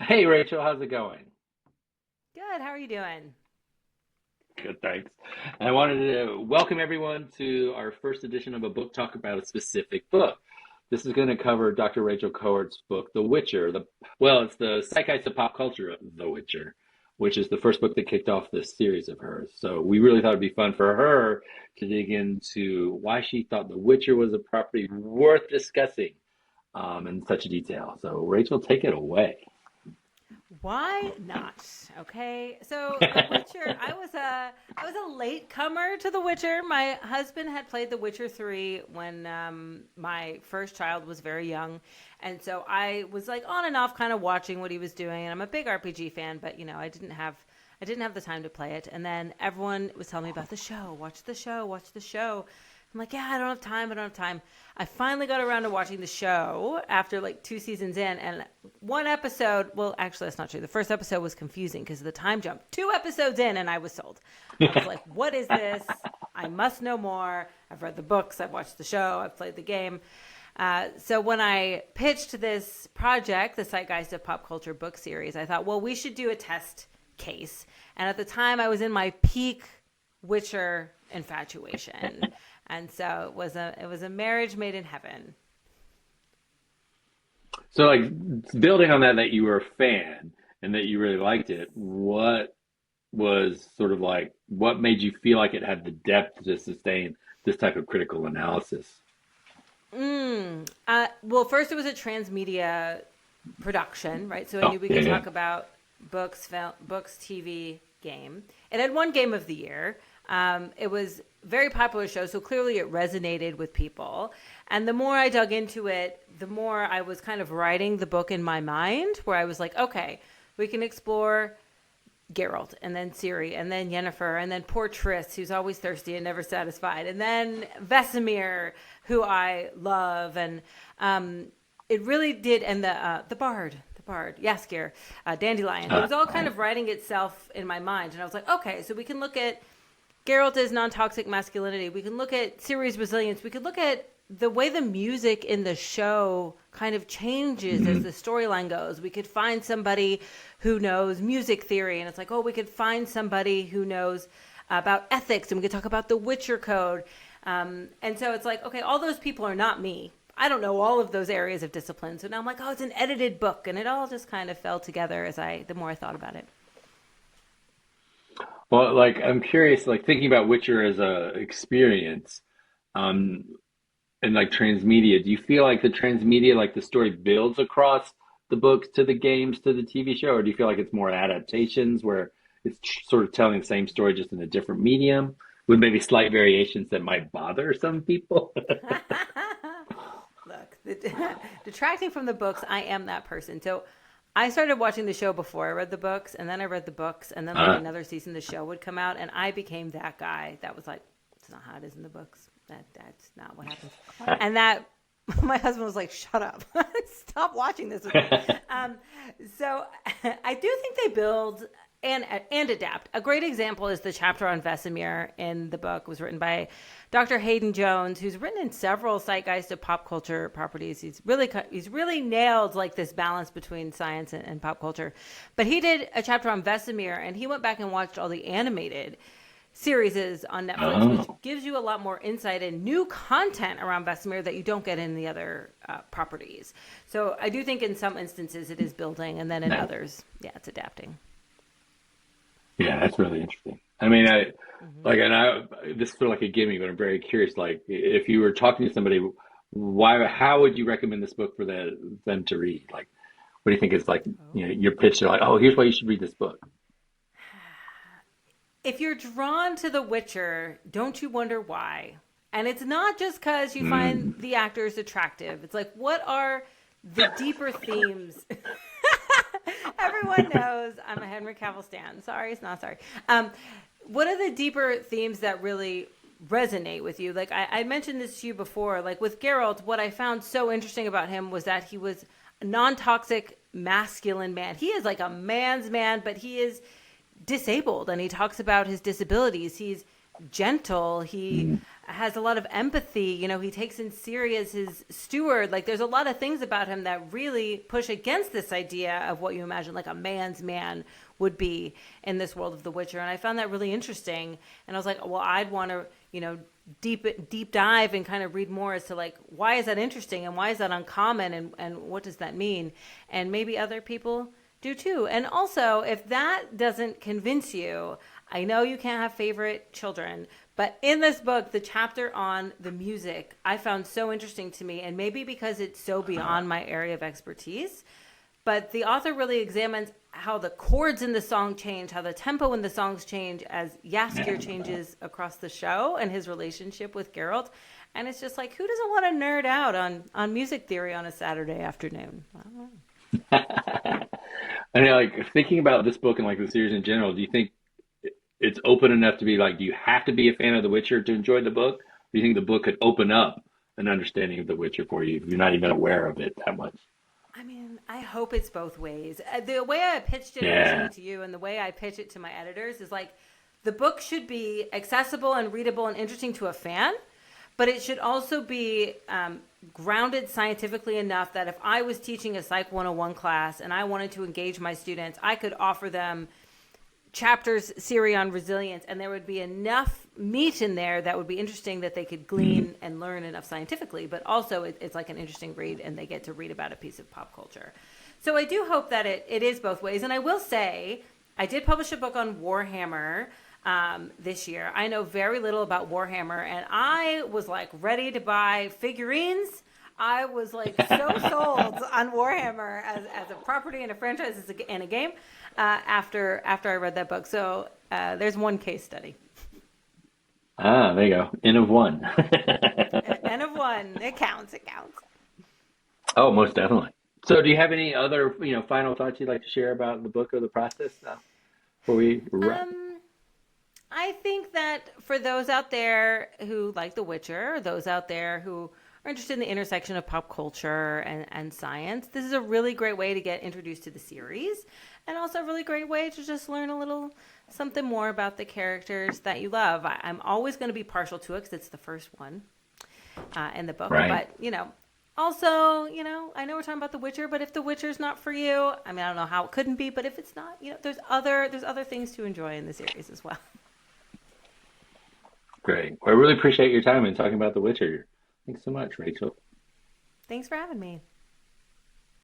Hey Rachel, how's it going? Good. How are you doing? Good, thanks. I wanted to welcome everyone to our first edition of a book talk about a specific book. This is going to cover Dr. Rachel Cowert's book, The Witcher. It's the Psychgeist of Pop Culture, The Witcher, which is the first book that kicked off this series of hers. So we really thought it'd be fun for her to dig into why she thought The Witcher was a property worth discussing in such detail. So Rachel, take it away. Why not? Okay. So The Witcher, I was a late comer to The Witcher. My husband had played The Witcher 3 when my first child was very young. And so I was like on and off kind of watching what he was doing. And I'm a big RPG fan, but I didn't have the time to play it. And then everyone was telling me about the show. Watch the show, watch the show. I'm like, yeah, I don't have time. I don't have time. I finally got around to watching the show after like two seasons in, and one episode. Well, actually, that's not true. The first episode was confusing because of the time jump. Two episodes in, and I was sold. I was like, what is this? I must know more. I've read the books. I've watched the show. I've played the game. So when I pitched this project, the Psychgeist of Pop Culture book series, I thought, well, we should do a test case. And at the time, I was in my peak Witcher infatuation. And so it was a marriage made in heaven. So, like, building on that you were a fan and that you really liked it, what was sort of like, what made you feel like it had the depth to sustain this type of critical analysis? Well, first it was a transmedia production, right? So I Oh, knew we yeah, could yeah. talk about books, books, TV, game. It had one game of the year. It was a very popular show, so clearly it resonated with people. And the more I dug into it, the more I was kind of writing the book in my mind, where I was like, okay, we can explore Geralt, and then Ciri, and then Yennefer, and then poor Triss, who's always thirsty and never satisfied, and then Vesemir, who I love, and it really did, and the bard, Jaskier, Dandelion. It was all kind Right. of writing itself in my mind, and I was like, okay, so we can look at Geralt is non-toxic masculinity. We can look at Ciri's resilience. We could look at the way the music in the show kind of changes as the Hmm. storyline goes. We could find somebody who knows music theory, and it's like, oh, we could find somebody who knows about ethics, and we could talk about the Witcher Code. And so it's like, okay, all those people are not me. I don't know all of those areas of discipline. So now I'm like, oh, it's an edited book, and it all just kind of fell together the more I thought about it. Well, like, I'm curious, like, thinking about Witcher as a experience, um, and like transmedia, do you feel like the transmedia, like the story builds across the books to the games to the TV show, or do you feel like it's more adaptations where it's sort of telling the same story just in a different medium with maybe slight variations that might bother some people? Look, detracting from the books, I am that person. So I started watching the show before I read the books, and then I read the books, and then like Uh, another season the show would come out, and I became that guy that was like, it's not how it is in the books. That's not what happens. And that my husband was like, shut up, stop watching this with me. Um, so I do think they build and adapt. A great example is the chapter on Vesemir in the book. It was written by Dr. Hayden Jones, who's written in several Zeitgeist of Pop Culture properties. He's really nailed like this balance between science and pop culture. But he did a chapter on Vesemir, and he went back and watched all the animated series on Netflix, which oh, gives you a lot more insight and new content around Vesemir that you don't get in the other properties. So I do think in some instances it is building, and then in nice. others, yeah, it's adapting. Yeah, that's really interesting. I mean, Hmm. like, and this is sort of like a gimme, but I'm very curious. Like, if you were talking to somebody, how would you recommend this book for them to read? Like, what do you think is like, Oh. your pitch? They're like, oh, here's why you should read this book. If you're drawn to The Witcher, don't you wonder why? And it's not just because you find Mm. the actors attractive. It's like, what are the deeper themes? Everyone knows I'm a Henry Cavill stan. Sorry, it's not sorry. Um, what are the deeper themes that really resonate with you? Like I mentioned this to you before. Like with Geralt, what I found so interesting about him was that he was a non-toxic masculine man. He is like a man's man, but he is disabled, and he talks about his disabilities. He's gentle. He has a lot of empathy. You know, he takes in Siri as his steward. Like, there's a lot of things about him that really push against this idea of what you imagine like a man's man would be in this world of The Witcher. And I found that really interesting. And I was like, well, I'd want to, you know, deep dive and kind of read more as to like, why is that interesting and why is that uncommon and what does that mean? And maybe other people do too. And also, if that doesn't convince you, I know you can't have favorite children, but in this book, the chapter on the music I found so interesting to me, and maybe because it's so beyond my area of expertise, but the author really examines how the chords in the song change, how the tempo in the songs change as Jaskier changes across the show and his relationship with Geralt. And it's just like, who doesn't want to nerd out on music theory on a Saturday afternoon? I don't know. I mean, like thinking about this book and like the series in general, do you think it's open enough to be like, do you have to be a fan of The Witcher to enjoy the book? Do you think the book could open up an understanding of The Witcher for you if you're not even aware of it that much? I mean, I hope it's both ways. The way I pitched it Yeah. originally to you and the way I pitch it to my editors is like, the book should be accessible and readable and interesting to a fan, but it should also be grounded scientifically enough that if I was teaching a Psych 101 class and I wanted to engage my students, I could offer them chapters Siri on resilience, and there would be enough meat in there that would be interesting that they could glean and learn enough scientifically, but also it's like an interesting read and they get to read about a piece of pop culture. So I do hope that it is both ways. And I will say, I did publish a book on Warhammer this year. I know very little about Warhammer, and I was like ready to buy figurines. I was like so sold on Warhammer as a property and a franchise and a game after I read that book. So there's one case study. Ah, there you go. N of one. N of one. It counts. It counts. Oh, most definitely. So, do you have any other, final thoughts you'd like to share about the book or the process before we wrap? I think that for those out there who like The Witcher, or those out there who are interested in the intersection of pop culture and science, this is a really great way to get introduced to the series, and also a really great way to just learn a little something more about the characters that you love. I'm always going to be partial to it because it's the first one in the book. Right. But, also, I know we're talking about The Witcher, but if The Witcher's not for you, I mean, I don't know how it couldn't be, but if it's not, there's other things to enjoy in the series as well. Great. Well, I really appreciate your time and talking about The Witcher. Thanks so much, Rachel. Thanks for having me.